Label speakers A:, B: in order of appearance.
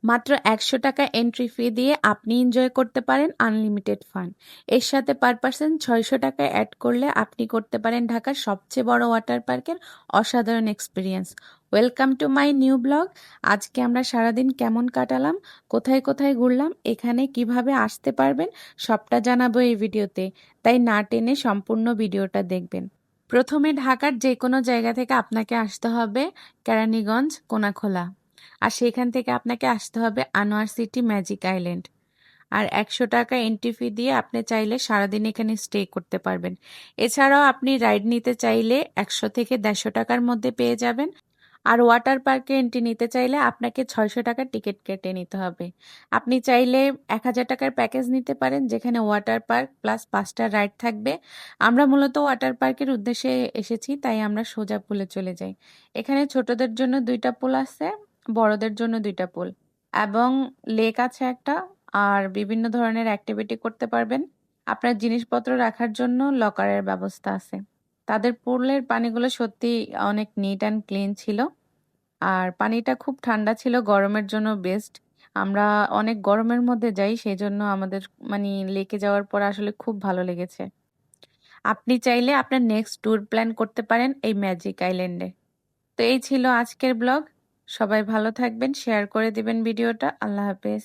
A: মাত্র ১০০ টাকা entry fee দিয়ে আপনি এনজয় করতে পারেন আনলিমিটেড ফান। এর সাথে পার পারসন ৬০০ টাকা অ্যাড করলে আপনি করতে পারেন ঢাকার সবচেয়ে বড় ওয়াটার পার্কের অসাধারণ experience. Welcome to my new blog. আজকে আমরা সারাদিন কেমন কাটালাম, কোথায় কোথায় ঘুরলাম, এখানে কিভাবে আসতে পারবেন, সবটা জানাবো এই ভিডিওতে। তাই না টেনে সম্পূর্ণ ভিডিওটা দেখবেন। প্রথমে ঢাকার যে কোনো জায়গা থেকে আপনাকে আসতে হবে কেরানীগঞ্জ কোনাখোলা, আর সেখান থেকে আপনাকে আসতে হবে আনোয়ার সিটি ম্যাজিক আইল্যান্ড। আর ১০০ টাকা এন্ট্রি ফি দিয়ে আপনি চাইলে সারাদিন এখানে স্টে করতে পারবেন। এছাড়াও আপনি রাইড নিতে চাইলে ১০০ থেকে ১৫০ টাকার মধ্যে পেয়ে যাবেন। আর ওয়াটার পার্কে এন্ট্রি নিতে চাইলে আপনাকে ৬০০ টাকার টিকিট কেটে নিতে হবে। আপনি চাইলে ১০০০ টাকার প্যাকেজ নিতে পারেন, যেখানে ওয়াটার পার্ক প্লাস ৫টা রাইড থাকবে। আমরা মূলত ওয়াটার পার্কের উদ্দেশ্যে এসেছি, তাই আমরা সোজা পুলে চলে যাই। এখানে ছোটদের জন্য ২টা পুল আছে, বড়দের জন্য ২টা পুল এবং লেক আছে একটা। আর বিভিন্ন ধরনের অ্যাক্টিভিটি করতে পারবেন। আপনার জিনিসপত্র রাখার জন্য লকারের ব্যবস্থা আছে। তাদের পুলের পানিগুলো সত্যি অনেক নিট অ্যান্ড ক্লিন ছিল। আর পানিটা খুব ঠান্ডা ছিল, গরমের জন্য বেস্ট। আমরা অনেক গরমের মধ্যে যাই, সেজন্য আমাদের মানে লেকে যাওয়ার পর আসলে খুব ভালো লেগেছে। আপনি চাইলে আপনার নেক্সট ট্যুর প্ল্যান করতে পারেন এই ম্যাজিক আইল্যান্ডে। তো এই ছিল আজকের ব্লগ। সবাই ভালো থাকবেন, শেয়ার করে দিবেন ভিডিওটা। আল্লাহ হাফেজ।